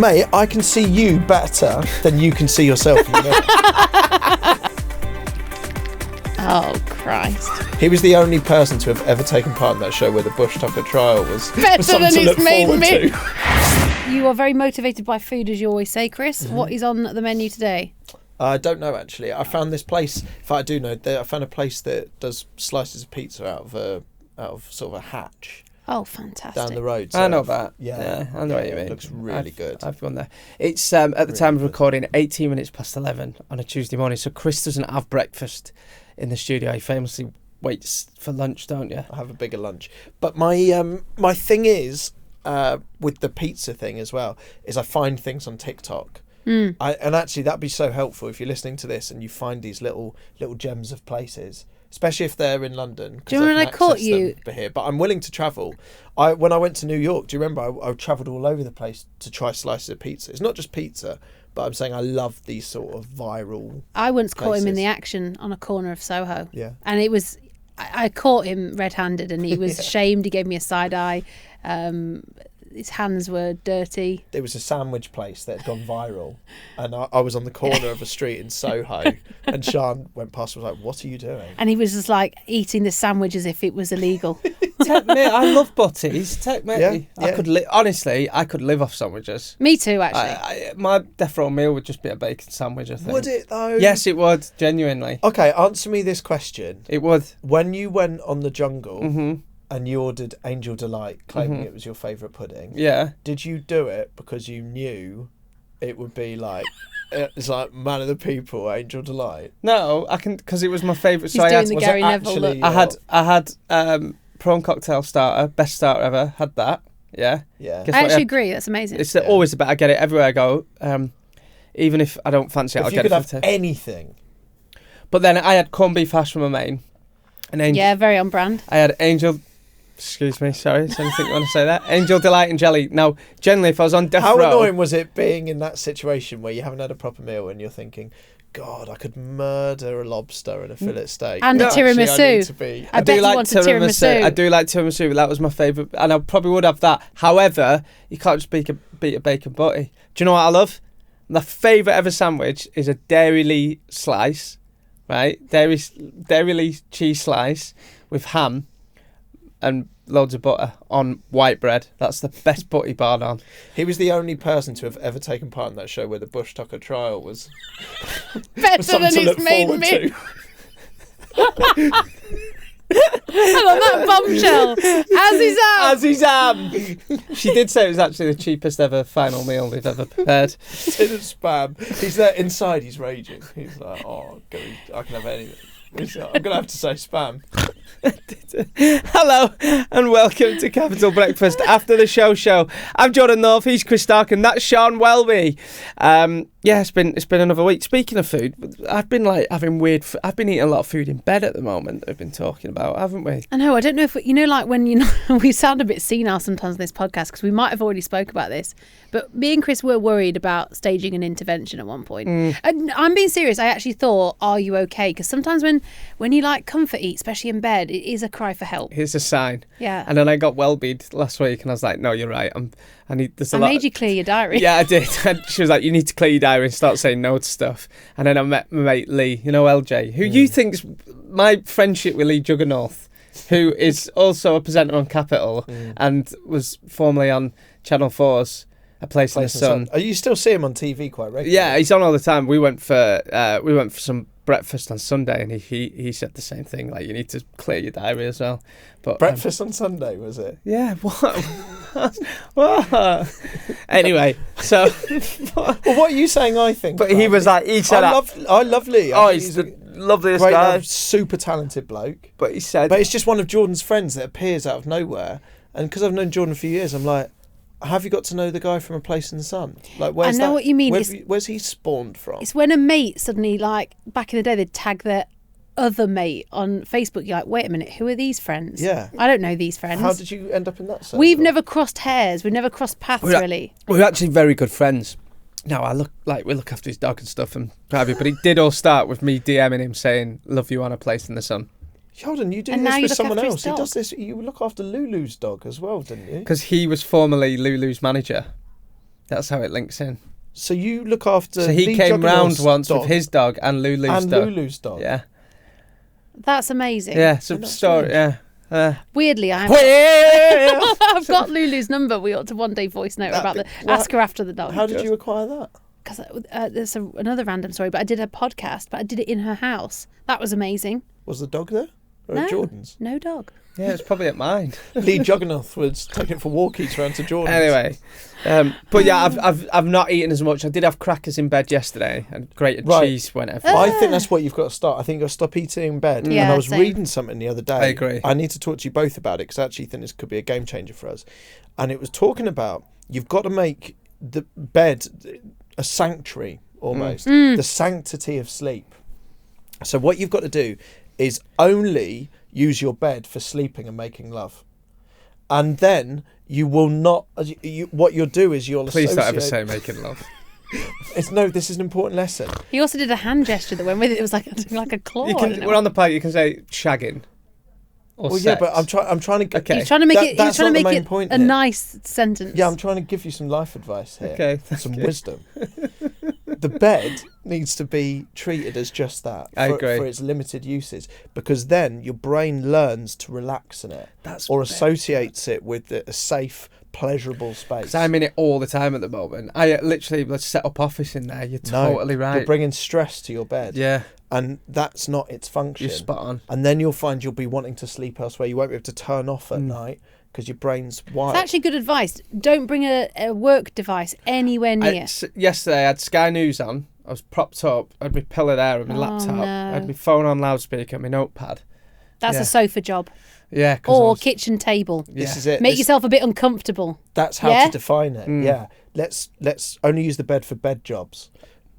Mate, I can see you better than you can see yourself. Oh, Christ. He was the only person to have ever taken part in that show where the Bush Tucker trial was Better something than to it's look made forward me. to. You are very motivated by food, as you always say, Chris. Mm-hmm. What is on the menu today? I don't know, actually. I found this place. In fact, I do know. I found a place that does slices of pizza out of sort of a hatch. Oh, fantastic. Down the road. I know that. Yeah, I know what you mean. It looks really good. I've gone there. It's at the time of good. recording 18 minutes past 11 on a Tuesday morning, so Chris doesn't have breakfast in the studio. He famously waits for lunch, don't you? I have a bigger lunch. But my thing is, with the pizza thing as well, is I find things on TikTok. And actually that'd be so helpful if you're listening to this and you find these little gems of places, especially if they're in London. Do you remember when I caught you? Here, but I'm willing to travel. When I went to New York, do you remember I travelled all over the place to try slices of pizza. It's not just pizza, but I'm saying I love these sort of viral I once caught him in places. the action on a corner of Soho. Yeah. And it was, I caught him red-handed and he was ashamed. He gave me a side eye. His hands were dirty. There was a sandwich place that had gone viral, and I was on the corner of a street in Soho, and Sian went past and was like, "What are you doing?" And he was just like eating the sandwich as if it was illegal. Take me. I love butties. Take me. Yeah, I could honestly, I could live off sandwiches. Me too, actually. My death row meal would just be a bacon sandwich, I think. Would it though? Yes, it would. Genuinely. Okay, answer me this question. It would. When you went on the Jungle Mm-hmm. and you ordered Angel Delight, claiming it was your favourite pudding, Yeah. did you do it because you knew it would be like, it's like man of the people, Angel Delight? No, I can, because it was my favourite. He's So doing the was Gary it Neville actually- look. I had prawn cocktail starter, best starter ever. Had that. Yeah. Yeah. Guess I what actually had? agree. That's amazing. It's always about. I get it everywhere I go. Even if I don't fancy it, If I'll you get could it have for anything. But then I had corned beef hash from my main. And Yeah, very on brand. I had Angel. Excuse me, sorry. Is anything you want to say there? Angel Delight and jelly. Now, generally, if I was on death How row, annoying was it being in that situation where you haven't had a proper meal and you're thinking, God, I could murder a lobster and a fillet steak. And a Actually, I tiramisu. need to be- I bet you want a tiramisu. I do like tiramisu. That was my favourite, and I probably would have that. However, you can't just beat a bacon butty. Do you know what I love? My favourite ever sandwich is a Dairy Lee slice, right? Dairy Lee cheese slice with ham and loads of butter on white bread. That's the best butty bar on. He was the only person to have ever taken part in that show where the Bush Tucker trial was Better something than to it's look made forward me. to. I love that bombshell. As he's out. She did say it was actually the cheapest ever final meal they've ever prepared. Tin of spam. He's there inside, he's raging. He's like, oh, I can have anything. He's like, I'm going to have to say spam. Hello and welcome to Capital Breakfast After the Show. I'm Jordan North, he's Chris Stark, and that's Sian Welby. It's been another week. Speaking of food, I've been I've been eating a lot of food in bed at the moment. I've been talking about, haven't we? I know. I don't know if we sound a bit senile sometimes in this podcast because we might have already spoke about this. But me and Chris were worried about staging an intervention at one point. And I'm being serious. I actually thought, "Are you okay?" Because sometimes when you like comfort eat, especially in bed, it is a cry for help. Here's a sign. Yeah. And then I got Welbeed last week, and I was like, "No, you're right. I made you clear your diary. Yeah, I did. And she was like, "You need to clear your diary and start saying no to stuff." And then I met my mate Lee, LJ, who you think's my friendship with Lee Juggernaut, who is also a presenter on Capital and was formerly on Channel 4's A Place in the Sun. Oh, you still see him on TV quite regularly? Yeah, he's on all the time. We went for some breakfast on Sunday, and he said the same thing. Like, you need to clear your diary as well. But breakfast on Sunday, was it? Yeah. What? Anyway, so. Well, what are you saying? I think. But he was like, he said, I love Lee. Oh, he's the loveliest great, guy. Super talented bloke. But he said, but it's just one of Jordan's friends that appears out of nowhere. And because I've known Jordan a few years, I'm like, have you got to know the guy from A Place in the Sun? Like, where's I know what you mean. Where's he spawned from? It's when a mate suddenly, like back in the day, they'd tag their other mate on Facebook. You're like, wait a minute, who are these friends? Yeah. I don't know these friends. How did you end up in that circle? We've never crossed hairs. We've never crossed paths, really. We're actually very good friends. Now, we look after his dog and stuff and private, but it did all start with me DMing him saying, "Love you" on A Place in the Sun. Jordan, you do And this now you with look someone after his else. He dog. does this. You look after Lulu's dog as well, didn't you? Because he was formerly Lulu's manager. That's how it links in. So you look after. So he Lee came round Juggernaut's once dog with his dog and Lulu's and dog. Lulu's dog. Yeah. That's amazing. Yeah, some That's story. strange. Yeah. Weirdly, I've got Lulu's number. We ought to one day voice note about ask her after the dog. How did you acquire that? Because there's another random story, but I did a podcast, but I did it in her house. That was amazing. Was the dog there? Or No. at Jordan's? No dog. Yeah, it's probably at mine. Lee Juggernaut was taking it for walkies around to Jordan's. Anyway, but yeah, I've not eaten as much. I did have crackers in bed yesterday and grated cheese whenever. I think that's what you've got to start. I think you've got to stop eating in bed. Yeah, and I was same. reading something the other day. I agree. I need to talk to you both about it because I actually think this could be a game changer for us. And it was talking about you've got to make the bed a sanctuary almost, the sanctity of sleep. So what you've got to do is only use your bed for sleeping and making love. And then you will not. What you'll do is you'll Please don't ever associate- say making love. This is an important lesson. He also did a hand gesture that went with it. It was like a claw. You I can, don't know. we're on the plate. You can say shagging. Or Well, sex. yeah, but I'm trying to. Okay. He's trying to make it. He's That's trying to not the make main it point a here. nice sentence. Yeah, I'm trying to give you some life advice here. Okay, thank some you. wisdom. The bed needs to be treated as just that I agree. for its limited uses, because then your brain learns to relax in it or associates it with a safe, pleasurable space. Because I'm in it all the time at the moment. I literally, let's set up office in there. You're totally right. You're bringing stress to your bed. Yeah, And that's not its function. you're spot on. And then you'll find you'll be wanting to sleep elsewhere. You won't be able to turn off at night because your brain's wired. It's actually good advice. Don't bring a work device anywhere near. Yesterday, I had Sky News on. I was propped up. I had my pillow there and my laptop. no. I had my phone on loudspeaker and my notepad. That's yeah. a sofa job. Yeah. 'cause I Or was- kitchen table. This is it. Make yourself a bit uncomfortable. That's how Yeah? to define it. Yeah. Let's only use the bed for bed jobs,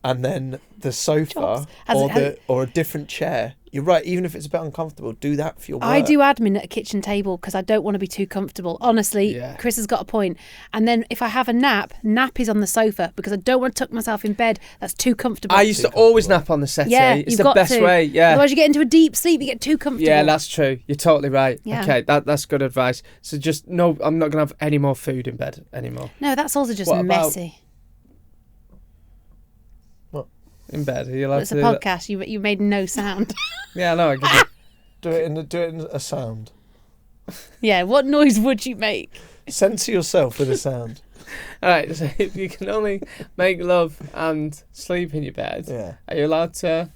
and then the sofa Jobs. or a different chair. You're right. Even if it's a bit uncomfortable, do that for your work. I do admin at a kitchen table because I don't want to be too comfortable. Honestly, Yeah. Chris has got a point. And then if I have a nap is on the sofa because I don't want to tuck myself in bed. That's too comfortable. I used to always nap on the settee. yeah, It's you've the got best to. way. Yeah. Otherwise, you get into a deep sleep. You get too comfortable. Yeah, that's true. You're totally right. Yeah. Okay, that's good advice. So just no, I'm not gonna have any more food in bed anymore. No, that's also just What about- messy. In bed, are you allowed It's to a do that? podcast. You made no sound. Yeah, no, I get it. Do it in a sound. Yeah, what noise would you make? Censor yourself with a sound. All right, so if you can only make love and sleep in your bed, Yeah. are you allowed to?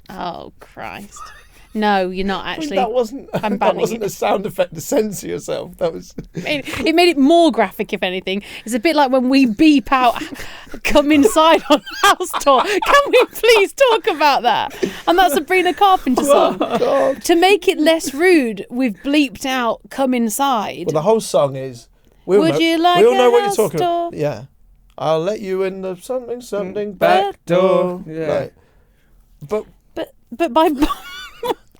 Oh, Christ. No, you're not actually. That wasn't. I'm That banning wasn't it. a sound effect to censor yourself. That was. It made it more graphic, if anything. It's a bit like when we beep out, come inside on house tour. Can we please talk about that? And that Sabrina Carpenter song. God. To make it less rude, we've bleeped out, come inside. Well, the whole song is. Would you like we all know a what you're house talking tour? about. Yeah. I'll let you in the something Back door. Yeah. Right. But But by...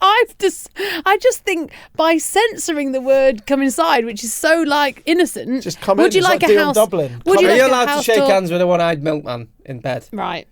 I just think by censoring the word "come inside," which is so like innocent. just come would in. you it's like a Dion house? Dublin. Would you Are like you a allowed to house shake tour? hands with a one-eyed milkman in bed? Right.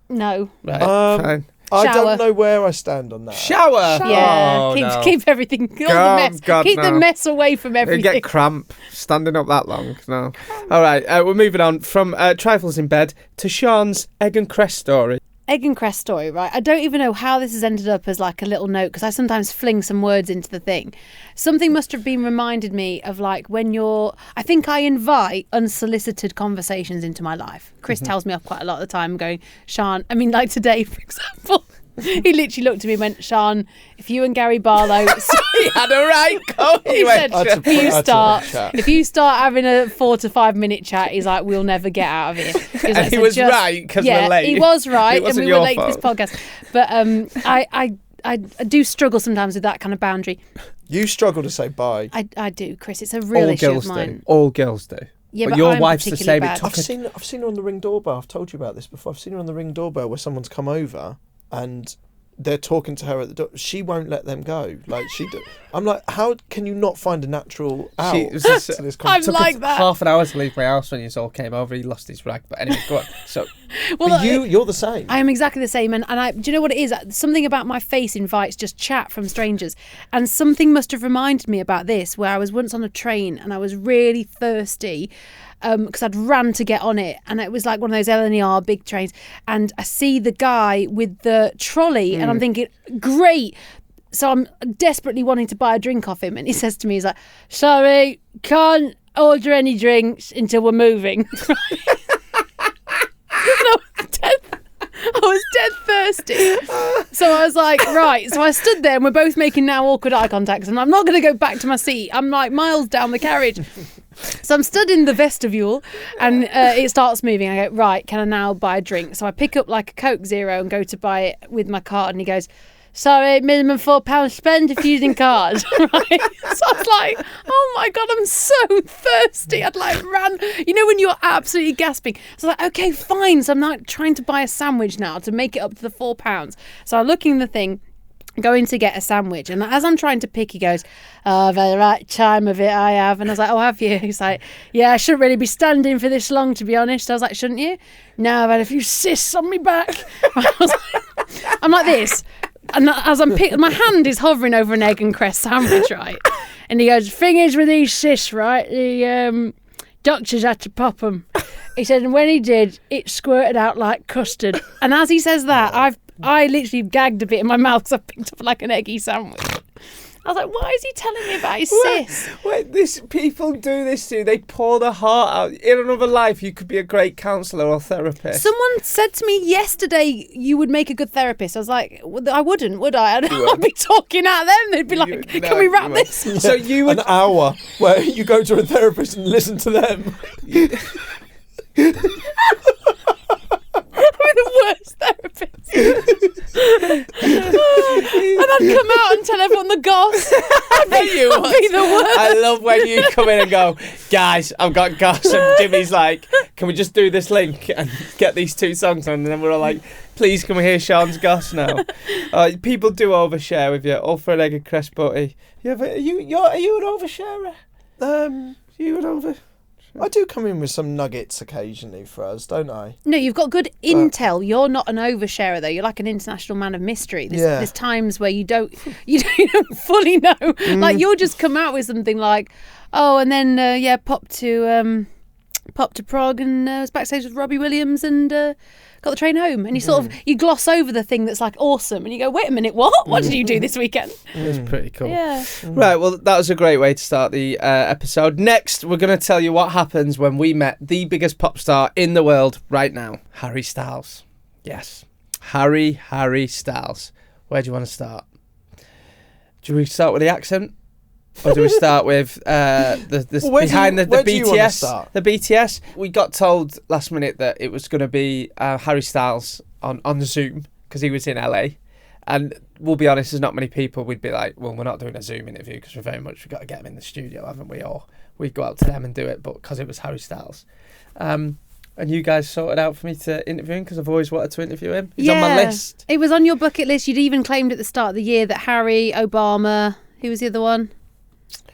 No. Right, fine. I Shower. don't know where I stand on that. Shower. Yeah. Oh, keep, no. keep everything. All God, the mess. God, keep the no. mess away from You everything. get cramp standing up that long. No. All right, we're moving on from trifles in bed to Sean's egg and cress story. Egg and cress story, right? I don't even know how this has ended up as like a little note because I sometimes fling some words into the thing. Something must have been reminded me of like when I think I invite unsolicited conversations into my life. Chris tells me off quite a lot of the time going, Sean, I mean like today, for example, he literally looked at me and went, Sean, if you and Gary Barlow... He had a right go. He said, Chat. if you start having a 4 to 5 minute chat, he's like, we'll never get out of here. And like, he "So was just-" right because yeah, we're late. he was right, It and wasn't we were your late to this fault. podcast. But I do struggle sometimes with that kind of boundary. You struggle to say bye. I do, Chris. It's a real All issue girls of mine. do. All girls do. Yeah, but but your I'm wife's the particularly same. It bad. took I've seen her on the Ring doorbell. I've told you about this before. I've seen her on the Ring doorbell where someone's come over and they're talking to her at the door. She won't let them go. Like I'm like, how can you not find a natural out to this I'm conversation? like that. Half an hour to leave my house when you all came over. He lost his rag. But anyway, go on. So, But you're the same. I am exactly the same. And do you know what it is? Something about my face invites just chat from strangers. And something must have reminded me about this, where I was once on a train and I was really thirsty. Because I'd ran to get on it, and it was like one of those LNER big trains, and I see the guy with the trolley, and I'm thinking, great. So I'm desperately wanting to buy a drink off him, and he says to me, he's like, sorry, can't order any drinks until we're moving. I was dead thirsty. So I was like, right. So I stood there and we're both making now awkward eye contacts, and I'm not going to go back to my seat. I'm like miles down the carriage. So I'm stood in the vestibule and it starts moving. I go, right, can I now buy a drink? So I pick up like a Coke Zero and go to buy it with my card, and he goes, sorry, minimum £4 spend if using card. Right? So I was like, oh my God, I'm so thirsty. I'd like ran, when you're absolutely gasping. So I was like, okay, fine. So I'm like trying to buy a sandwich now to make it up to the £4. So I'm looking the thing, going to get a sandwich, and as I'm trying to pick, he goes, oh, I've had the right time of it, I have. And I was like, oh, have you? He's like, yeah, I shouldn't really be standing for this long, to be honest. I was like, shouldn't you? No, I've had a few cysts on my back. I'm like this, and as I'm my hand is hovering over an egg and cress sandwich, right? And he goes, thing is with these cysts, right, the doctors had to pop them. He said, and when he did, it squirted out like custard. And as he says that, I literally gagged a bit in my mouth because I picked up like an eggy sandwich. I was like, why is he telling me about his cysts? Wait, people do this to you. They pour their heart out. In another life, you could be a great counsellor or therapist. Someone said to me yesterday, you would make a good therapist. I was like, I wouldn't, would I? I'd be talking at them. They'd be like, can we wrap this? So you would... An hour where you go to a therapist and listen to them. The worst therapist. And I'd come out and tell everyone the goss. I'd be the worst. I love when you come in and go, guys, I've got goss, and Jimmy's like, can we just do this link and get these 2 songs on? And then we're all like, please can we hear Sean's goss now? People do overshare with you. All for an egg and cress butty. Are you an oversharer? You an over... I do come in with some nuggets occasionally for us, don't I? No, you've got good intel. You're not an oversharer, though. You're like an international man of mystery. There's times where you don't fully know. Like you'll just come out with something like, oh, and then popped to Prague and was backstage with Robbie Williams and got the train home. And you sort of you gloss over the thing that's like awesome, and you go, wait a minute, what? What did you do this weekend? It's pretty cool. Yeah. Right, well, that was a great way to start the episode. Next, we're going to tell you what happens when we met the biggest pop star in the world right now, Harry Styles. Yes, Harry Styles. Where do you want to start? Do we start with the accent? Or do we start with the BTS? The BTS. We got told last minute that it was going to be Harry Styles on Zoom because he was in LA. And we'll be honest, there's not many people we'd be like, well, we're not doing a Zoom interview because we've got to get him in the studio, haven't we? Or we'd go out to them and do it, but because it was Harry Styles. And you guys sorted out for me to interview him because I've always wanted to interview him. He's on my list. It was on your bucket list. You'd even claimed at the start of the year that Harry, Obama, who was the other one?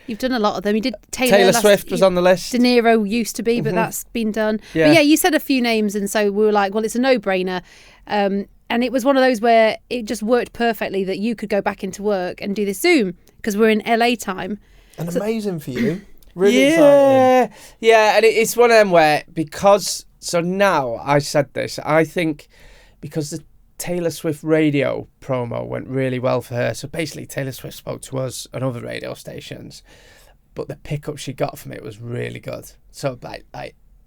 You've done a lot of them. You did Taylor Swift was on the list. De Niro used to be, but that's been done. Yeah. But yeah, you said a few names, and so we were like, well, it's a no-brainer. And it was one of those where it just worked perfectly that you could go back into work and do this Zoom because we're in LA time. And amazing for you. Really exciting. Yeah, and it's one of them where so now I said this, I think because the Taylor Swift radio promo went really well for her. So basically Taylor Swift spoke to us on other radio stations, but the pickup she got from it was really good. So like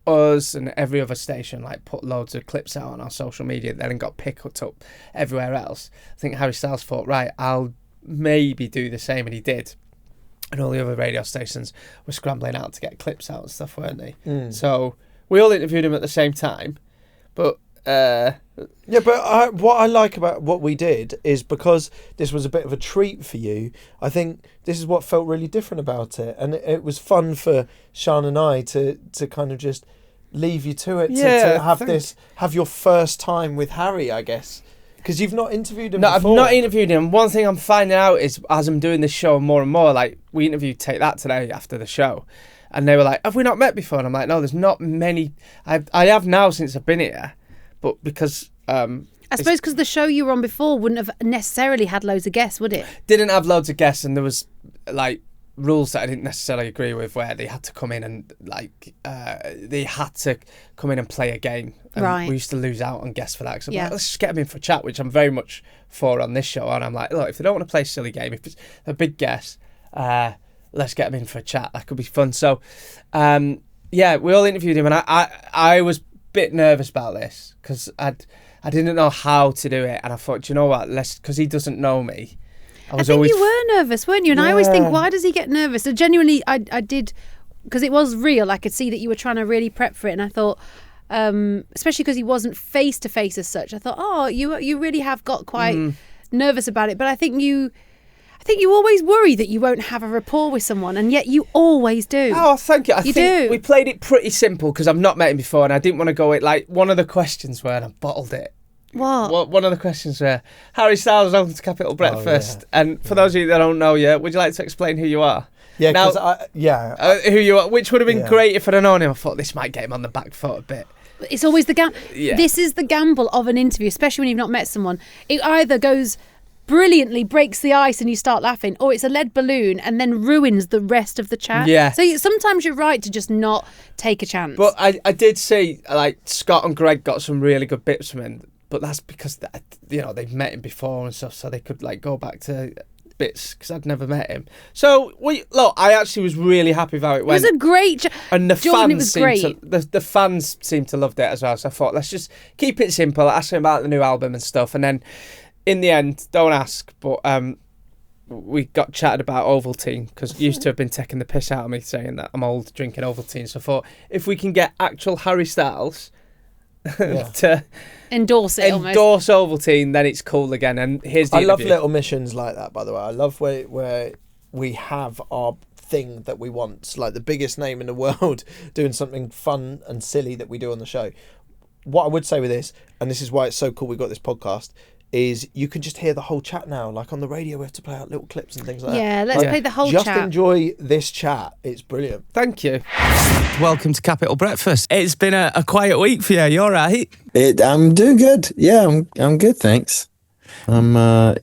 us and every other station like put loads of clips out on our social media then and got picked up everywhere else. I think Harry Styles thought, right, I'll maybe do the same, and he did. And all the other radio stations were scrambling out to get clips out and stuff, weren't they? So we all interviewed him at the same time, but what I like about what we did is because this was a bit of a treat for you, I think this is what felt really different about it, and it was fun for Sian and I to kind of just leave you to it, to have your first time with Harry, I guess. Because you've not interviewed him No, before. I've not interviewed him. One thing I'm finding out is, as I'm doing this show more and more, like, we interviewed Take That today after the show, and they were like, have we not met before? And I'm like, no, there's not many. I have now since I've been here, but because... I suppose because the show you were on before wouldn't have necessarily had loads of guests, would it? Didn't have loads of guests, and there was, like, rules that I didn't necessarily agree with, where they had to come in and, like, they had to come in and play a game. And right. we used to lose out on guests for that. So I'm like, let's just get them in for a chat, which I'm very much for on this show. And I'm like, look, if they don't want to play a silly game, if it's a big guest, let's get them in for a chat. That could be fun. So, yeah, we all interviewed him, and I was a bit nervous about this because I didn't know how to do it. And I thought, you know what, because he doesn't know me. I think you were nervous, weren't you? And I always think, why does he get nervous? So genuinely, I did, because it was real. I could see that you were trying to really prep for it. And I thought, especially because he wasn't face to face as such, I thought, oh, you really have got quite nervous about it. But I think you always worry that you won't have a rapport with someone, and yet you always do. Oh, thank you. I think do. We played it pretty simple because I've not met him before, and I didn't want to go it like one of the questions where I bottled it. What? One of the questions were, Harry Styles, welcome to Capital Breakfast. And for those of you that don't know yet, would you like to explain who you are? Yeah, now, who you are, which would have been great if I'd have known him. I thought this might get him on the back foot a bit. It's always the gamble. Yeah. This is the gamble of an interview, especially when you've not met someone. It either goes brilliantly, breaks the ice and you start laughing, or it's a lead balloon and then ruins the rest of the chat. Yeah. So sometimes you're right to just not take a chance. But I did see, like, Scott and Greg got some really good bits from him. But that's because, they've met him before and stuff, so they could, like, go back to bits, because I'd never met him. So, I actually was really happy with how it went. It was a great... And the Jordan, fans the fans seemed to love it as well, so I thought, let's just keep it simple, ask him about the new album and stuff, and then, in the end, don't ask, but we got chatted about Ovaltine, because you used to have been taking the piss out of me, saying that I'm old drinking Ovaltine, so I thought, if we can get actual Harry Styles... to endorse Ovaltine, then it's cool again. And here's the I love interview. little missions like that, by the way. I love where we have our thing that we want, like the biggest name in the world doing something fun and silly that we do on the show. What I would say with this, and this is why it's so cool we got this podcast, is you can just hear the whole chat now. Like on the radio, we have to play out little clips and things like that. Yeah, let's play the whole just chat. Just enjoy this chat. It's brilliant. Thank you. Welcome to Capital Breakfast. It's been a quiet week for you. You all right? I'm doing good. Yeah, I'm good, thanks. Been all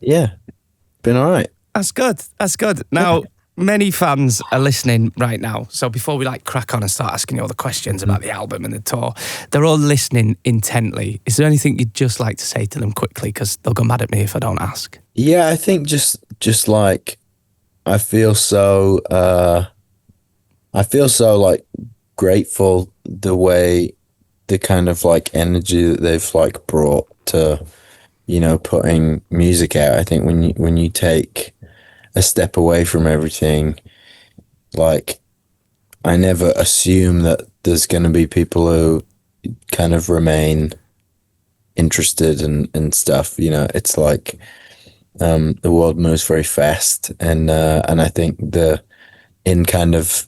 right. That's good. Now, many fans are listening right now. So before we crack on and start asking you all the questions about the album and the tour, they're all listening intently. Is there anything you'd just like to say to them quickly? Because they'll go mad at me if I don't ask. Yeah, I think just like I feel so grateful the way the kind of energy that they've brought to putting music out. I think when you take a step away from everything, I never assume that there's going to be people who kind of remain interested in stuff. It's the world moves very fast, and I think in kind of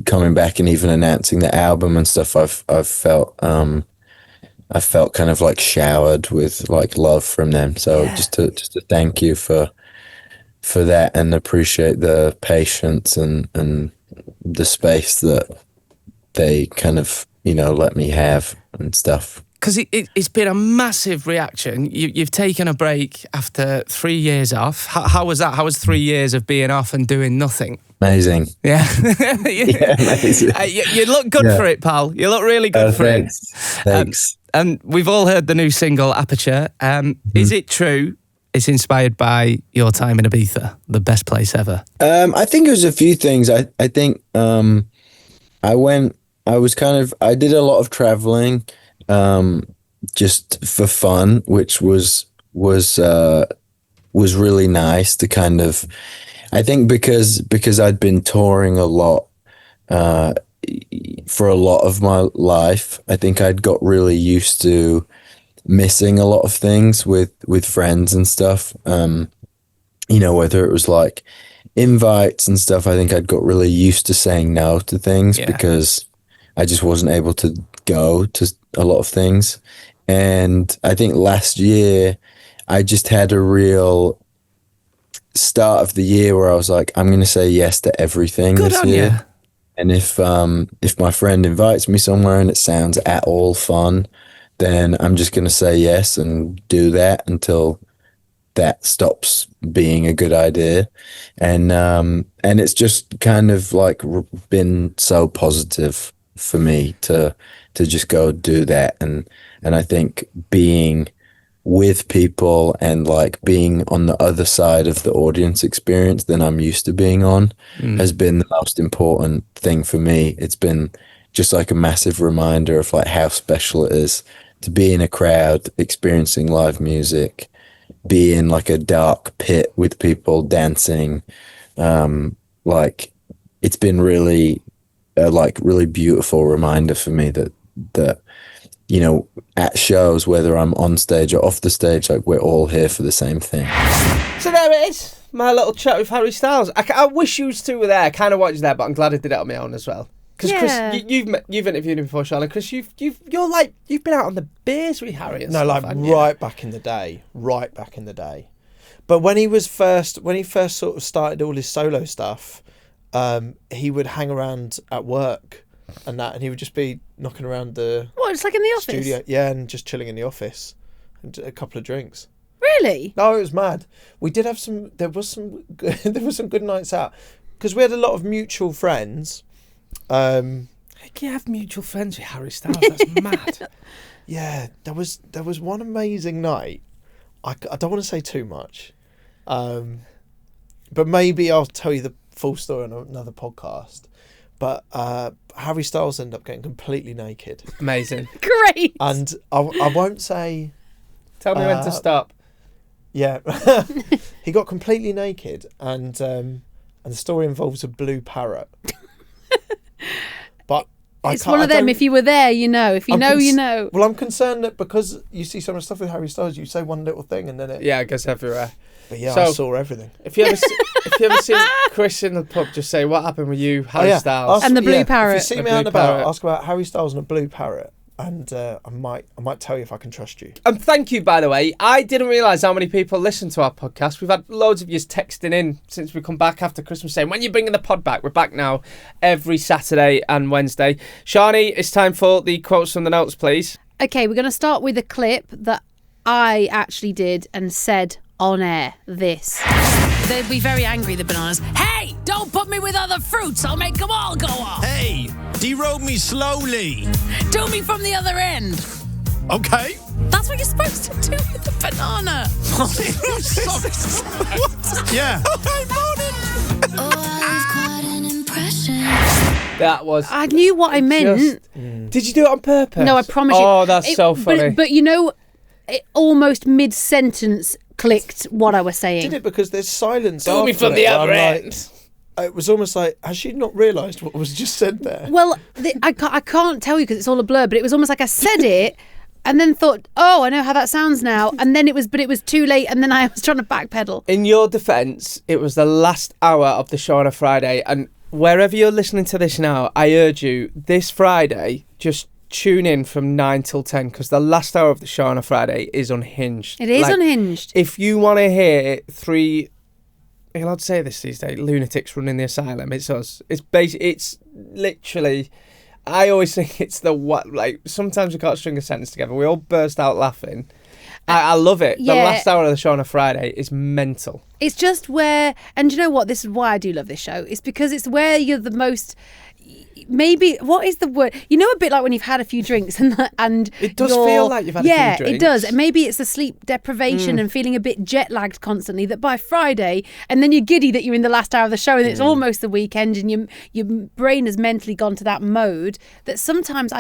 coming back and even announcing the album and stuff, I've felt kind of showered with love from them. So just to thank you for that, and appreciate the patience and the space that they kind of let me have and stuff. Because it's been a massive reaction. You've taken a break after 3 years off. How was that? How was 3 years of being off and doing nothing? Amazing. Yeah. Yeah, amazing. You look good for it, pal. You look really good for it. Thanks. And we've all heard the new single, Aperture. Is it true it's inspired by your time in Ibiza, the best place ever? I think it was a few things. I think I did a lot of traveling just for fun, which was really nice to kind of, I think because I'd been touring a lot for a lot of my life, I think I'd got really used to missing a lot of things with friends and stuff. Whether it was invites and stuff, I think I'd got really used to saying no to things because I just wasn't able to go to a lot of things. And I think last year I just had a real start of the year where I was like, I'm going to say yes to everything Good this on year. you. And if my friend invites me somewhere and it sounds at all fun, then I'm just going to say yes and do that until that stops being a good idea. And it's just kind of like been so positive for me to just go do that. And I think being with people and like being on the other side of the audience experience than I'm used to being on has been the most important thing for me. It's been just like a massive reminder of like how special it is to be in a crowd experiencing live music, be in like a dark pit with people dancing. Like it's been really really beautiful reminder for me that you know, at shows, whether I'm on stage or off the stage, like we're all here for the same thing. So there it is, my little chat with Harry Styles. I wish you two were there. I kind of watched there, but I'm glad I did it on my own as well. Because Chris, you've interviewed him before, Charlotte. Chris, you've been out on the beers with Harry. And No, stuff, like right back in the day. But when he first sort of started all his solo stuff, he would hang around at work and he would just be knocking around the It's like in the office? studio, yeah, and just chilling in the office and a couple of drinks. Really? No, it was mad. We did have there was some good nights out because we had a lot of mutual friends. How can you have mutual friends with Harry Styles? That's mad. Yeah, there was one amazing night. I don't want to say too much, but maybe I'll tell you the full story on another podcast. But Harry Styles ended up getting completely naked. Amazing. Great. And I won't say... Tell me when to stop. Yeah. He got completely naked and the story involves a blue parrot. But it's one of them, if you were there, you know. If you know, you know. Well, I'm concerned that because you see some of the stuff with Harry Styles, you say one little thing and then it... Yeah, it goes everywhere. But yeah, I saw everything. If you ever see Chris in the pub, just say, what happened with you, Harry Styles? And the blue parrot. If you see me out and about, ask about Harry Styles and a blue parrot. And I might tell you if I can trust you. And thank you, by the way. I didn't realise how many people listen to our podcast. We've had loads of you texting in since we come back after Christmas saying, when are you bringing the pod back? We're back now every Saturday and Wednesday. Shani, it's time for the quotes from the notes, please. Okay, we're going to start with a clip that I actually did and said on air this. They'd be very angry, the bananas. Hey, don't put me with other fruits. I'll make them all go off. Hey, derobe me slowly. Do me from the other end. Okay. That's what you're supposed to do with the banana. What? Yeah. That was... I knew what I meant. Did you do it on purpose? No, I promise you. Oh, that's so funny. But you know, it almost mid-sentence clicked what I was saying. Did it because there's silence Do me after from it, the where other I'm like- end. It was almost like, has she not realised what was just said there? Well, I can't tell you because it's all a blur, but it was almost like I said it and then thought, oh, I know how that sounds now. And then it was too late. And then I was trying to backpedal. In your defence, it was the last hour of the show on a Friday. And wherever you're listening to this now, I urge you, this Friday, just tune in from 9 till 10 because the last hour of the show on a Friday is unhinged. It is unhinged. If you want to hear three... Are you allowed to say this these days? Lunatics running the asylum. It's us. It's literally... I always think it's the what... Like, sometimes we can't string a sentence together. We all burst out laughing. I love it. Yeah. The last hour of the show on a Friday is mental. It's just where... And you know what? This is why I do love this show. It's because it's where you're the most... Maybe, what is the word? You know, a bit like when you've had a few drinks and it does feel like you've had a few drinks. Yeah, it does. Maybe it's the sleep deprivation and feeling a bit jet lagged constantly that by Friday, and then you're giddy that you're in the last hour of the show and it's almost the weekend and your brain has mentally gone to that mode that sometimes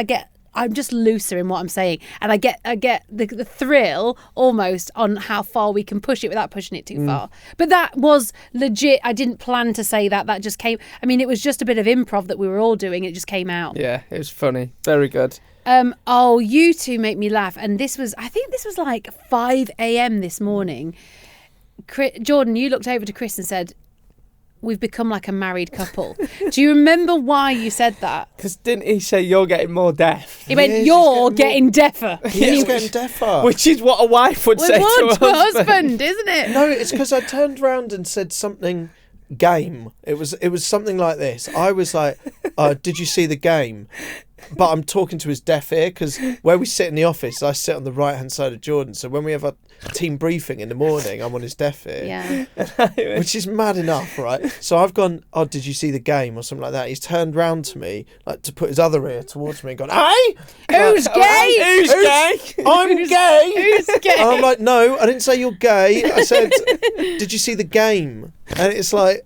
I'm just looser in what I'm saying, and I get the thrill almost on how far we can push it without pushing it too far. But that was legit. I didn't plan to say that. That just came. I mean, it was just a bit of improv that we were all doing. It just came out. Yeah, it was funny. Very good. Oh, you two make me laugh. And I think this was like 5 a.m. this morning. Jordan, you looked over to Chris and said, we've become like a married couple. Do you remember why you said that? Because didn't he say you're getting more deaf? He went, Yes, you're he's getting deafer. He's getting deafer. Which is what a wife would say to to a a husband. husband, isn't it? No, it's because I turned round and said something game. It was something like this. I was like, did you see the game? But I'm talking to his deaf ear because where we sit in the office, I sit on the right-hand side of Jordan. So when we have a team briefing in the morning, I'm on his deaf ear. Yeah. Which is mad enough, right? So I've gone, did you see the game or something like that? He's turned round to me, like to put his other ear towards me and gone, hey! Who's gay? Who's gay? I'm gay! Who's gay? And I'm like, no, I didn't say you're gay. I said, did you see the game? And it's like,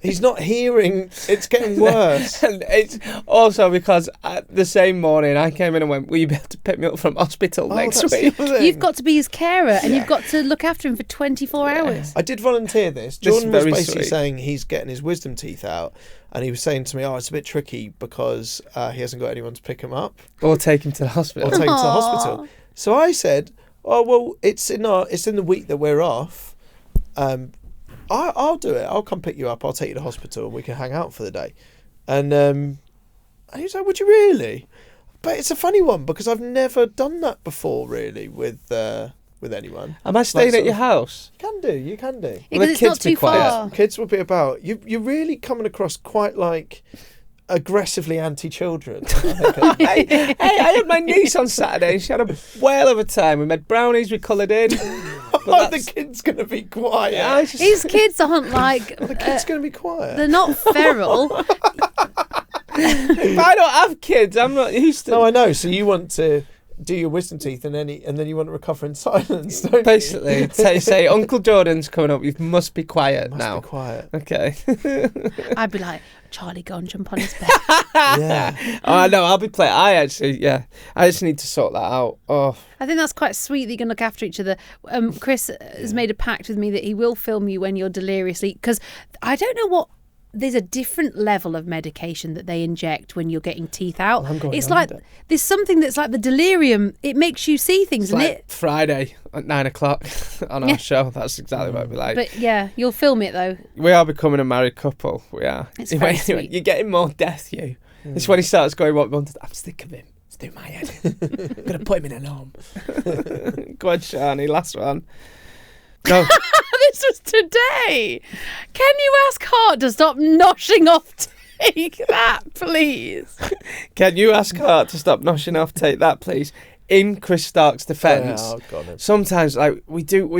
he's not hearing. It's getting worse. And it's also because the same morning I came in and went, will you be able to pick me up from hospital next that's week? the other thing. You've got to be his carer and you've got to look after him for 24 hours. I did volunteer this. This is Jordan was very basically sweet. saying he's getting his wisdom teeth out. And he was saying to me, it's a bit tricky because he hasn't got anyone to pick him up Or take him to the hospital. or take him to the Aw. hospital. So I said, well, it's in the week that we're off. I'll do it. I'll come pick you up. I'll take you to hospital and we can hang out for the day. And he was like, would you really? But it's a funny one because I've never done that before, really, with anyone. Am I staying Like, at your house? You can do. Yeah, 'cause Will the it's not kids be too quiet? far. Kids will be about. You're really coming across quite like aggressively anti-children. Hey, I had my niece on Saturday and she had a whale of a time. We made brownies, we coloured in. The kid's going to be quiet. Yeah, it's just- His kids aren't like, The kid's going to be quiet. they're not feral. if I don't have kids, I'm not used to No, I know. So you want to do your wisdom teeth and then you want to recover in silence, don't Basically, say Uncle Jordan's coming up. You must be quiet you? now. Must be quiet. Okay. I'd be like, Charlie, go and jump on his bed. Yeah. Oh no, I'll be playing. I just need to sort that out. Oh, I think that's quite sweet that you can look after each other. Chris has made a pact with me that he will film you when you're deliriously, because I don't know what. There's a different level of medication that they inject when you're getting teeth out. I'm going It's under. like there's something that's like the delirium. It makes you see things, it's and like Friday at 9:00 on our Yeah. show. That's exactly what it'd be like. But yeah, you'll film it though. We are becoming a married couple. We are. It's very sweet. You're getting more death, you. It's when he starts going, what we wanted. I'm sick of him. It's through my head. I'm going to put him in a home. Go on, Shani, last one. Go. This was today. Can you ask Hart to stop noshing off? Take that, please. Can you ask Hart to stop noshing off? Take that, please. In Chris Stark's defence, Oh, God, no. sometimes like we do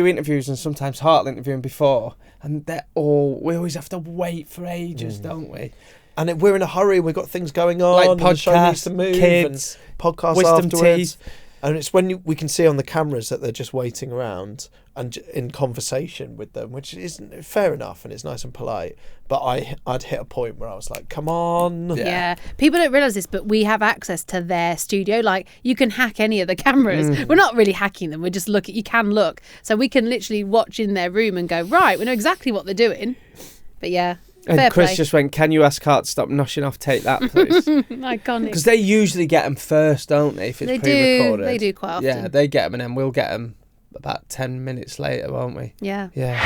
interviews, and sometimes Hart will interview him before, and we always have to wait for ages, don't we? And we're in a hurry. We've got things going on. Like and the show needs to podcasts, move. kids, and podcasts wisdom afterwards. teeth. And it's when we can see on the cameras that they're just waiting around and in conversation with them, which isn't fair enough and it's nice and polite. But I'd hit a point where I was like, come on. Yeah. People don't realise this, but we have access to their studio. Like, you can hack any of the cameras. We're not really hacking them. We're just you can look. So we can literally watch in their room and go, right, we know exactly what they're doing. But yeah, And fair Chris play. just went, can you ask Hart to stop noshing off? Take that, please. Iconic. Because they usually get them first, don't they? If it's They do. pre-recorded. They do quite often. Yeah, they get them and then we'll get them about 10 minutes later, won't we? Yeah. Yeah.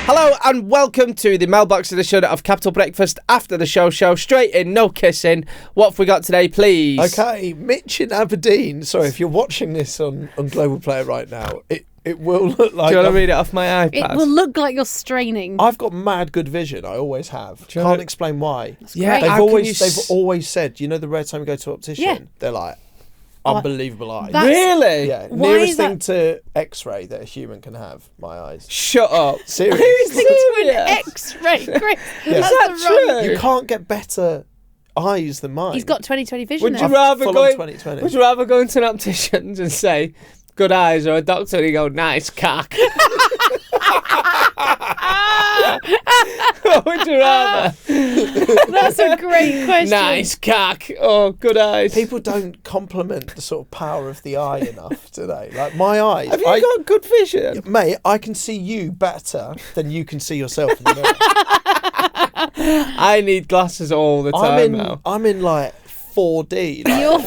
Hello and welcome to the mailbox edition of Capital Breakfast after the show. Straight in, no kissing. What have we got today, please? Okay, Mitch in Aberdeen. Sorry, if you're watching this on Global Player right now, it will look like... Do you want to read it off my iPad? It will look like you're straining. I've got mad good vision. I always have. Do you know- Can't explain why. Yeah, great. how can you They've always said, you know, the rare time you go to an optician, Yeah. they're like, Oh, unbelievable eyes. that's- Really? Yeah, Why nearest is thing to X-ray that a human can have. My eyes. Shut up. Serious. Who's to an serious? X-ray. Chris. Yeah. That's Is that the wrong- true? You can't get better eyes than mine. He's got 20/20 vision. Would there. you rather full go on in, 20/20. Would you rather go into an optician's and say good eyes, or a doctor and you go nice cock? What would you rather? That's a great question. Nice cock. Oh, good eyes. People don't compliment the sort of power of the eye enough today. Like my eyes. Have you got good vision? Mate, I can see you better than you can see yourself in the mirror. I need glasses all the time now. I'm in like 4D. You're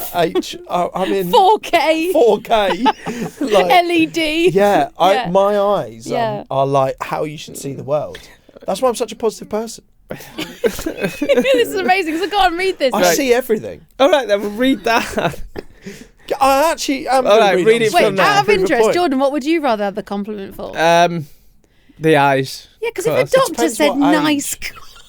I'm in 4K 4K. Like, LED. yeah, Yeah. my eyes Yeah. are like how you should see the world. That's why I'm such a positive person. This is amazing. So go on, read this. I see everything. All right, then we'll read that. I actually am. All right, read it Wait, from there. out of Prove a interest, point. Jordan, what would you rather have the compliment for? The eyes. Yeah, because if a course. doctor depends said what age. nice,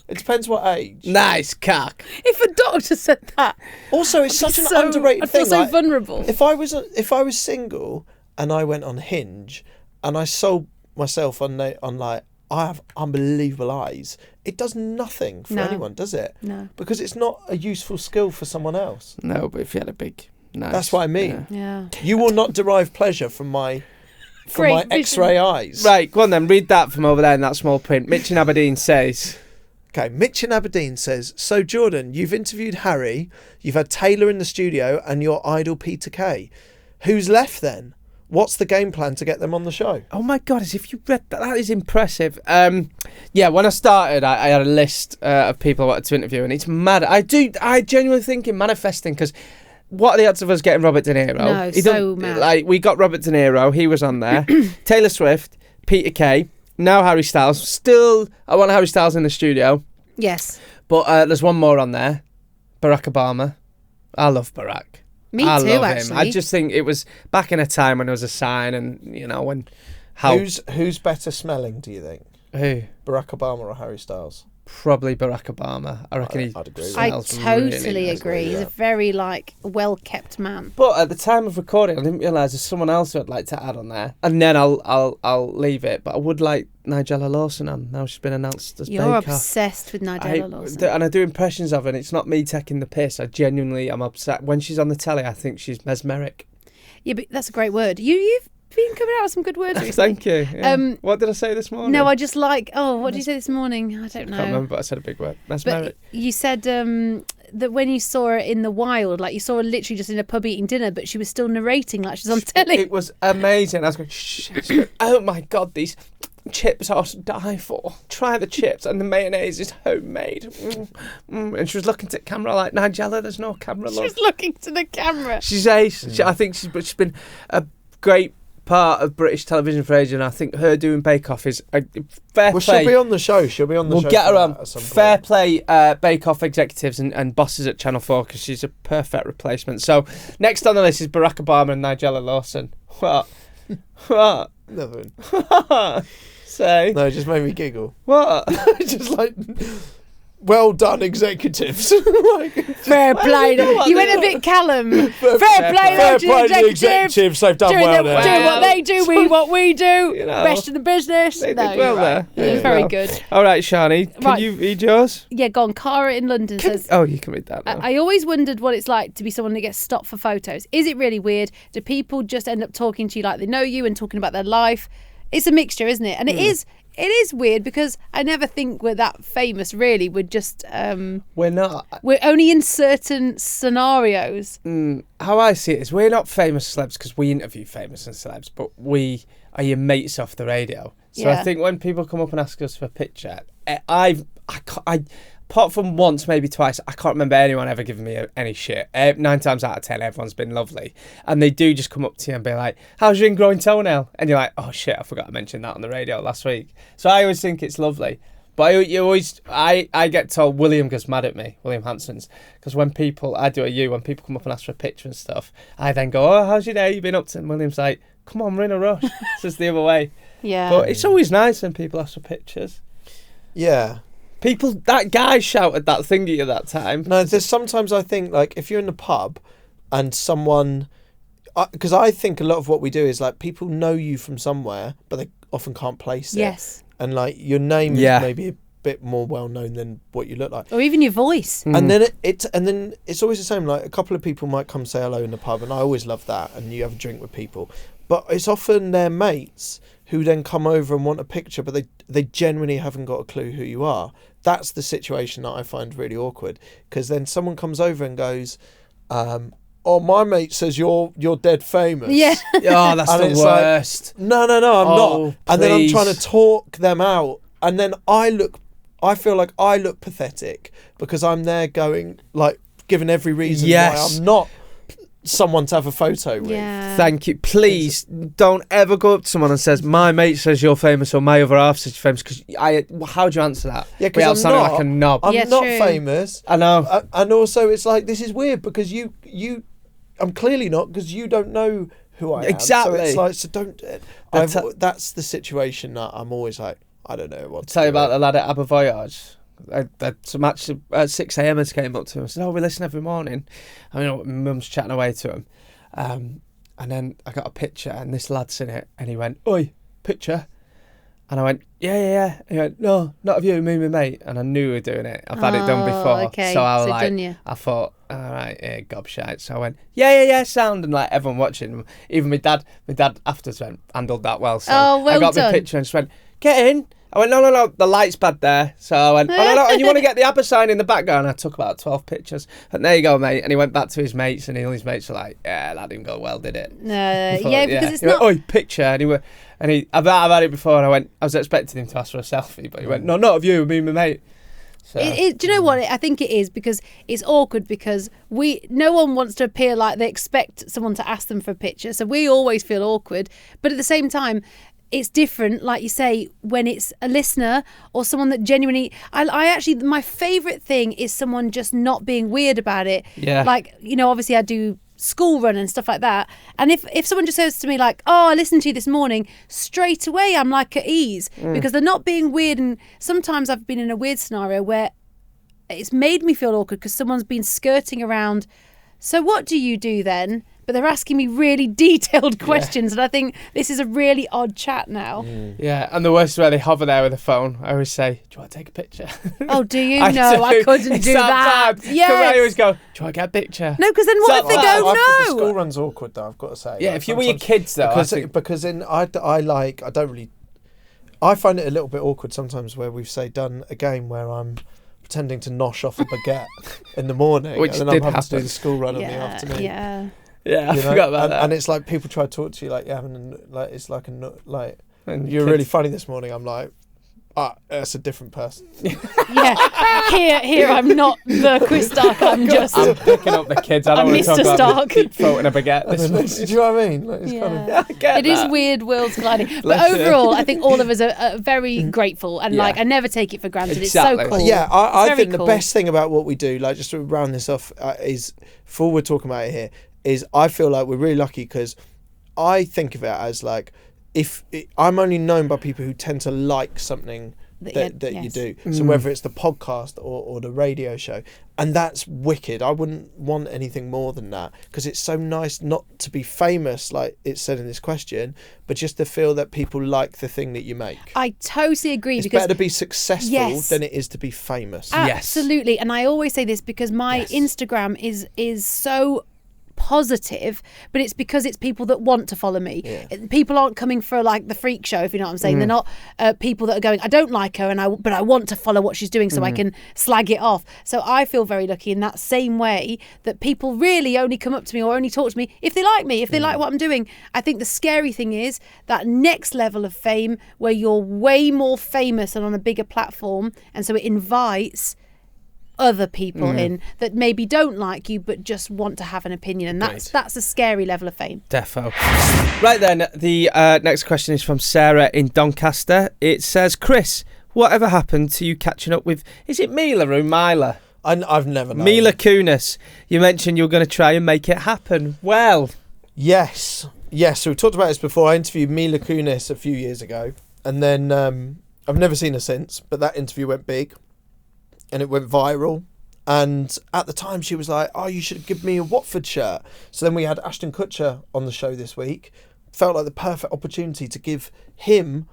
It depends what age. Nice cock. if a doctor said that, Also, it's such an so, underrated I'd feel thing. so like, vulnerable. if I was single and I went on Hinge and I sold myself on like I have unbelievable eyes, it does nothing for No. anyone, does it? No. Because it's not a useful skill for someone else. No, but if you had a big nice. That's what I mean. Yeah. You will not derive pleasure from my Great vision. X-ray eyes. Right, go on then, read that from over there in that small print. Mitch in Aberdeen says... Okay, Mitch in Aberdeen says, so Jordan, you've interviewed Harry, you've had Taylor in the studio and your idol Peter Kay. Who's left then? What's the game plan to get them on the show? Oh my God, as if you read that. That is impressive. Yeah, when I started, I had a list of people I wanted to interview, and it's mad. I genuinely think in manifesting, because what are the odds of us getting Robert De Niro? No, He so don't- mad. Like, we got Robert De Niro, he was on there. Taylor Swift, Peter Kay, now Harry Styles. Still, I want Harry Styles in the studio, Yes. but there's one more on there. Barack Obama. I love Barack. Me I too, love actually. him. I just think it was back in a time when there was a sign, and you know when Who's better smelling, do you think? who Barack Obama or Harry Styles? probably Barack Obama. I reckon he I'd agree with I that. smells totally really nice. agree. He's yeah. a very well kept man. But at the time of recording, I didn't realise there's someone else who I'd like to add on there, and then I'll leave it. But I would like Nigella Lawson on now. She's been announced as You're Bake Off. obsessed with Nigella Lawson. And I do impressions of her, and it's not me taking the piss. I genuinely am upset when she's on the telly. I think she's mesmeric. Yeah, but that's a great word. You've been coming out with some good words recently. Thank you. Yeah. What did I say this morning? No, I just like. Oh, what did you say this morning? I don't know. can't remember, but I said a big word. Mesmeric. But you said that when you saw her in the wild, like you saw her literally just in a pub eating dinner, but she was still narrating like she's on telly. It was amazing. I was going, shh. She went, oh my God, these chips are to die for. Try the chips, and the mayonnaise is homemade. And she was looking to the camera like, Nigella, there's no camera. She was looking to the camera. She's ace. I think she's been a great part of British television for ages, and I think her doing Bake Off is a fair Well, play. she'll be on the show. She'll be on the show. We'll get her for on. that at some point. Fair play, Bake Off executives and bosses at Channel 4, because she's a perfect replacement. So next on the list is Barack Obama and Nigella Lawson. What? What? Nothing. Say. No, it just made me giggle. What? Just like, well done, executives. Like, Fair play. You went a bit Callum. Fair play to the executives. They've done Doing, well doing there. what they do, we what we do. You know, Best in the business. they No, did well you're right. there. It was Yeah. very Well. good. All right, Shani, can Right. you read yours? Yeah, go on. Cara in London says, Oh, you can read that now. I always wondered what it's like to be someone who gets stopped for photos. Is it really weird? Do people just end up talking to you like they know you and talking about their life? It's a mixture, isn't it? And it is weird because I never think we're that famous, really. We're just, We're not. we're only in certain scenarios. How I see it is we're not famous celebs because we interview famous and celebs, but we are your mates off the radio. So Yeah. I think when people come up and ask us for a picture, I apart from once, maybe twice, I can't remember anyone ever giving me any shit. 9 times out of 10, everyone's been lovely. And they do just come up to you and be like, how's your ingrowing toenail? And you're like, oh shit, I forgot to mention that on the radio last week. So I always think it's lovely. But I get told William gets mad at me, William Hanson's, because when people come up and ask for a picture and stuff, I then go, oh, how's your day? You been up to? And William's like, come on, we're in a rush. It's just the other way. Yeah. But it's always nice when people ask for pictures. Yeah. That guy shouted that thing at you that time. No, there's sometimes I think, like, if you're in the pub and someone... Because I think a lot of what we do is, like, people know you from somewhere, but they often can't place it. Yes. And, like, your name Yeah. is maybe a bit more well-known than what you look like. Or even your voice. And then it's always the same. Like, a couple of people might come say hello in the pub, and I always love that. And you have a drink with people, but it's often their mates who then come over and want a picture, but they genuinely haven't got a clue who you are. That's the situation that I find really awkward, because then someone comes over and goes, "Oh, my mate says you're dead famous." Yeah. Oh, that's And the it's like, worst. No, I'm Oh, not. And then I'm please. trying to talk them out, and then I feel like I look pathetic because I'm there going, like, giving every reason Yes. why I'm not someone to have a photo with. Yeah. Thank you. Please don't ever go up to someone and says, my mate says you're famous or my other half says you're famous, because how do you answer that? Yeah, Without because sounding like a knob. I'm Yeah, not true. famous. I know. And also, it's like, this is weird because I'm clearly not, because you don't know who I am. Exactly. So it's like, so don't. That's the situation that I'm always like, I don't know what to Tell you do. about the lad at Aber Voyage. Some actually at 6 a.m. came up to him and said, we listen every morning. I mean, my mum's chatting away to him. And then I got a picture and this lad's in it and he went, oi, picture. And I went, yeah. He went, no, not of you, me and my mate. And I knew we were doing it. I've had it done before. Okay. So I was done you? I thought, all right, yeah, gobshite. So I went, yeah, sound. And like everyone watching, even my dad afterwards went, handled that well. So Oh, well I got done. my picture and just went, get in. I went, no, the light's bad there. So I went, no, and you want to get the ABBA sign in the background? I took about 12 pictures. And there you go, mate. And he went back to his mates, and all his mates were like, yeah, that didn't go well, did it? I thought, because it's he went, not. oi, picture. And I've had it before, and I was expecting him to ask for a selfie, but he went, no, not of you, me and my mate. So, Do you know what? I think it is because it's awkward because no one wants to appear like they expect someone to ask them for a picture. So we always feel awkward. But at the same time, it's different, like you say, when it's a listener or someone that genuinely... I actually, my favourite thing is someone just not being weird about it. Yeah. Like, obviously I do school run and stuff like that. And if someone just says to me like, I listened to you this morning, straight away I'm like at ease because they're not being weird. And sometimes I've been in a weird scenario where it's made me feel awkward because someone's been skirting around. So what do you do then? But they're asking me really detailed questions, and I think this is a really odd chat now. Yeah, and the worst is where they hover there with the phone. I always say, do you want to take a picture? Oh, do you? No, I couldn't It's do that. Time. Yes. I always go, do you want to get a picture? No, because then what if they I go, think the school no? run's awkward though, I've got to say. Yeah, Like, if you were your sometimes- kids though. I find it a little bit awkward sometimes where we've done a game where I'm pretending to nosh off a baguette in the morning, Which and then did I'm having to do happen. the school run in the afternoon. Yeah. Yeah, I You know? forgot about that. And it's like people try to talk to you like it's like And you're kids- really funny this morning. I'm like, that's a different person. Yeah. Here I'm not the Chris Stark. I'm picking up the kids. I don't I'm want to talk Mr. about Stark. deep throating a baguette. And then, This do you know what I mean? Like, it's kind of, Yeah. I get It is that. weird worlds colliding. But Bless you. overall, I think all of us are very grateful and Yeah. I never take it for granted. Exactly. It's so cool. Yeah, I It's very think the cool. best thing about what we do, like just to round this off, is before we're talking about it here, is I feel like we're really lucky because I think of it as like I'm only known by people who tend to like something that you yes. do. So whether it's the podcast or the radio show, and that's wicked. I wouldn't want anything more than that because it's so nice not to be famous, like it said in this question, but just to feel that people like the thing that you make. I totally agree It's because better to be successful Yes. than it is to be famous. absolutely, and I always say this because my Instagram is so positive, but it's because it's people that want to follow me. People aren't coming for like the freak show, if you know what I'm saying. They're not people that are going, I don't like her but I want to follow what she's doing so I can slag it off. So I feel very lucky in that same way that people really only come up to me or only talk to me if they like me, if they like what I'm doing. I think the scary thing is that next level of fame where you're way more famous and on a bigger platform, and so it invites other people in that maybe don't like you but just want to have an opinion, and that's a scary level of fame. Defo. Right then, the next question is from Sarah in Doncaster. It says, Chris, whatever happened to you catching up with, is it Mila or Mila? I've never known. Mila Kunis. You mentioned you were going to try and make it happen. Well, Yes, so we talked about this before. I interviewed Mila Kunis a few years ago, and then I've never seen her since, but that interview went big and it went viral. And at the time she was like, you should give me a Watford shirt. So then we had Ashton Kutcher on the show this week. Felt like the perfect opportunity to give him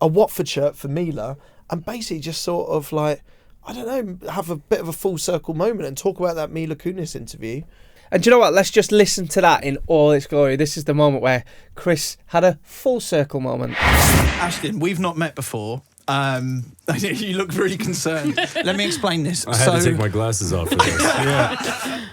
a Watford shirt for Mila, and basically just sort of like, I don't know, have a bit of a full circle moment and talk about that Mila Kunis interview. and do you know what? Let's just listen to that in all its glory. This is the moment where Chris had a full circle moment. Ashton, we've not met before. You look really concerned. Let me explain this. I had to take my glasses off for this.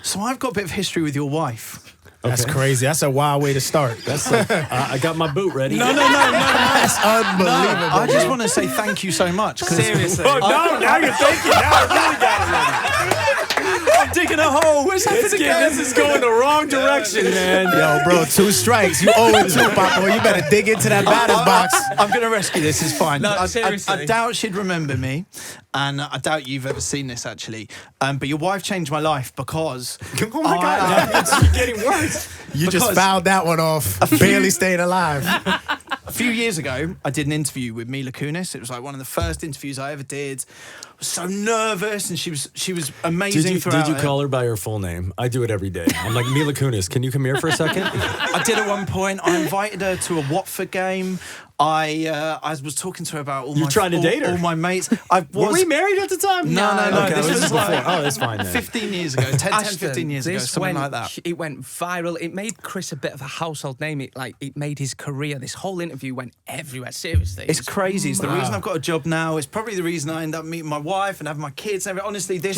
So I've got a bit of history with your wife. That's crazy. That's a wild way to start. I got my boot ready. No. That's unbelievable. I just want to say thank you so much. 'cause Seriously. Oh, no, now you're thinking. Now I really got it ready. I'm digging a hole. What's happening again? This is going the wrong direction, man. Yo, bro, 2 strikes. You 0-2, Papa. You better dig into that batter's box. I'm going to rescue this. It's fine. No, I seriously. doubt she'd remember me, and I doubt you've ever seen this actually. But your wife changed my life because. Oh my God, it's getting worse. You just fouled that one off. Barely stayed alive. A few years ago, I did an interview with Mila Kunis. It was like one of the first interviews I ever did. I was so nervous, and she was amazing. Did you call her by her full name? I do it every day. I'm like, Mila Kunis, can you come here for a second? I did at one point. I invited her to a Watford game. I was talking to her about all trying to date her? all my mates. Were we married at the time? No. Okay, This was before. like Oh, that's fine then. 15 years ago, 10, 15 years ago, something like that. It went viral. It made Chris a bit of a household name. It made his career. This whole interview went everywhere. Seriously, It's crazy. It's the reason I've got a job now. It's probably the reason I end up meeting my wife and having my kids. And honestly, this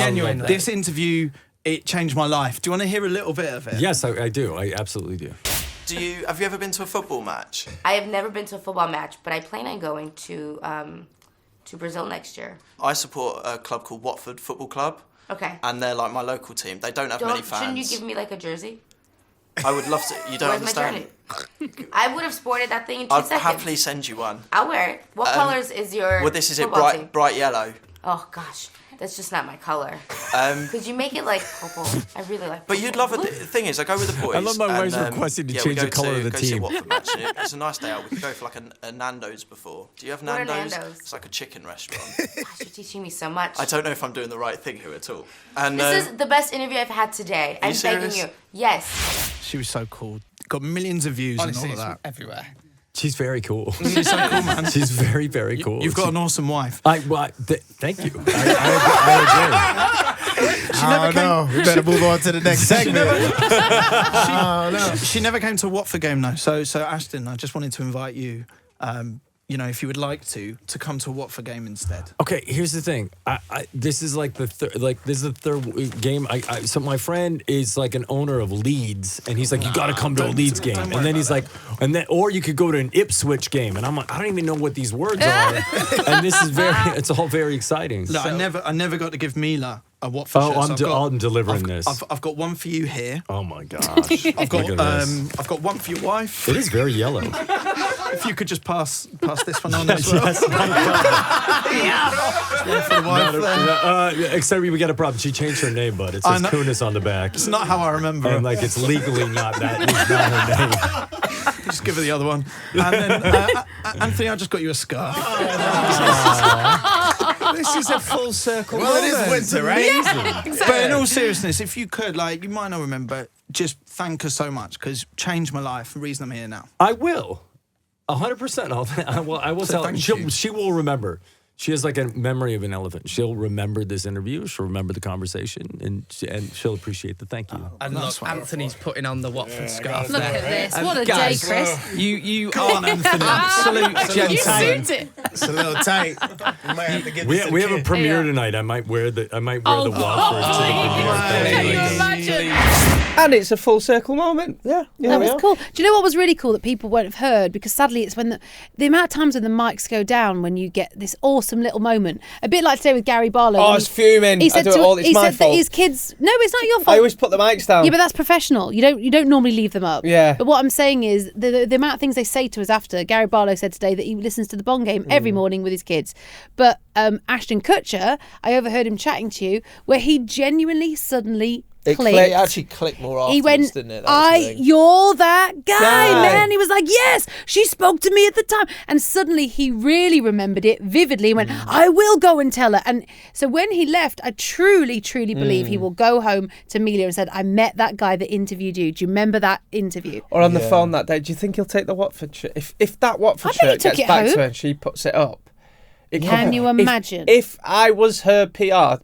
interview, it changed my life. Do you want to hear a little bit of it? Yes, I do. I absolutely do. Have you ever been to a football match? I have never been to a football match, but I plan on going to Brazil next year. I support a club called Watford Football Club. Okay. And they're like my local team. They don't have many fans. Shouldn't you give me like a jersey? I would love to. You don't Where's understand. my jersey? I would have sported that thing in 2 I'll seconds. happily send you one. I'll wear it. What colors is your Well, this is it, football team? bright yellow. Oh, gosh. That's just not my color. Could you make it like purple? I really like purple. But you'd love it. The thing is, I go with the boys. I love my wife's requesting to change the colour of the go team. See a Watford match. It's a nice day out. We could go for like a Nando's before. Do you have What are Nando's? Nando's? It's like a chicken restaurant. Gosh, you're teaching me so much. I don't know if I'm doing the right thing here at all. And This is the best interview I've had today. I'm begging serious? you. Yes. She was so cool. Got millions of views honestly, and all of it's that. everywhere. She's very cool. She's so cool, man. She's very, very cool. You've got an awesome wife. Thank you. I don't know. We better move on to the next segment. She never came to a Watford game though. So Ashton, I just wanted to invite you. If you would like to come to a Watford game instead. Okay, here's the thing. This is like the third game. So my friend is like an owner of Leeds, and he's like, you got to come to a Leeds game, and then he's like, or you could go to an Ipswich game, and I'm like, I don't even know what these words are, and it's all very exciting. Look, I never got to give Mila a Watford shirt. I'm delivering this. I've got one for you here. Oh my gosh! I've got one for your wife. It is very yellow. If you could just pass this one on as well. One for the wife there. Except we got a problem. She changed her name, but it says Kunis on the back. It's not how I remember And it. like it's legally not that. It's not her name. Just give her the other one. And then, Anthony, I just got you a scarf. This is a full circle. Well, it is winter, right? Yeah, exactly. But in all seriousness, if you could, you might not remember, just thank her so much because changed my life. The reason I'm here now. I will. 100%. I will tell her. She will remember. She has like a memory of an elephant. She'll remember this interview. She'll remember the conversation, and she'll appreciate the thank you. And look, Anthony's putting on the Watford scarf. Look there. at this. And What a guys, day, Chris. You Go are on, Anthony. absolute You gentleman. suit it. It's a little tight. We might have to get this We have a kid. premiere Yeah. tonight. I might wear the Watford Oh, to the can you premiere. imagine? And it's a full circle moment. Yeah, That was cool. Do you know what was really cool that people won't have heard? Because sadly, it's when the amount of times when the mics go down when you get this awesome little moment. A bit like today with Gary Barlow. Oh, when I was fuming. I do it all. It's he my said fault. that his kids. No, it's not your fault. I always put the mics down. Yeah, but that's professional. You don't normally leave them up. Yeah. But what I'm saying is the amount of things they say to us after. Gary Barlow said today that he listens to the Bond game every morning with his kids. But Ashton Kutcher, I overheard him chatting to you, where he genuinely suddenly clicked. It actually clicked more afterwards, He went, didn't it? That was the thing. you're that guy, Guy. man. He was like, yes, she spoke to me at the time. And suddenly he really remembered it vividly and went, I will go and tell her. And so when he left, I truly, truly believe he will go home to Amelia and said, I met that guy that interviewed you. Do you remember that interview? Or on the phone that day. Do you think he'll take the Watford shirt? If that Watford I bet he shirt took gets it back to home. her and she puts it up. Can you imagine? If I was her PR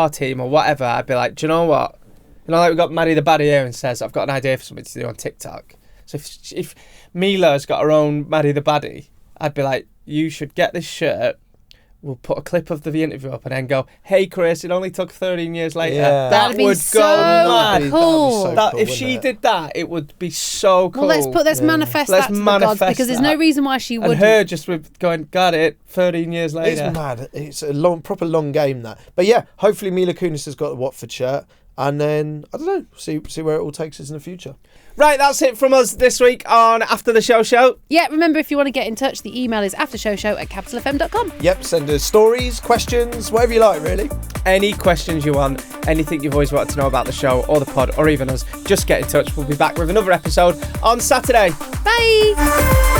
team or whatever, I'd be like, do you know what? Like we got Maddie the Baddie here and says, I've got an idea for something to do on TikTok. So if Mila's got her own Maddie the Baddie, I'd be like, you should get this shirt, we'll put a clip of the interview up and then go, hey Chris, it only took 13 years later. Yeah. That That'd would be so go mad. cool. If she did that, it would be so cool. Well, let's manifest that to the gods, because there's no reason why she wouldn't. And her just with going, got it, 13 years later. It's mad. It's a proper long game, that. But yeah, hopefully Mila Kunis has got the Watford shirt, and then I don't know, see where it all takes us in the future. Right, that's it from us this week on After the Show. Yeah, remember, if you want to get in touch, the email is aftershowshow@capitalfm.com. Yep, send us stories, questions, whatever you like, really. Any questions you want, anything you've always wanted to know about the show or the pod or even us, just get in touch. We'll be back with another episode on Saturday. Bye.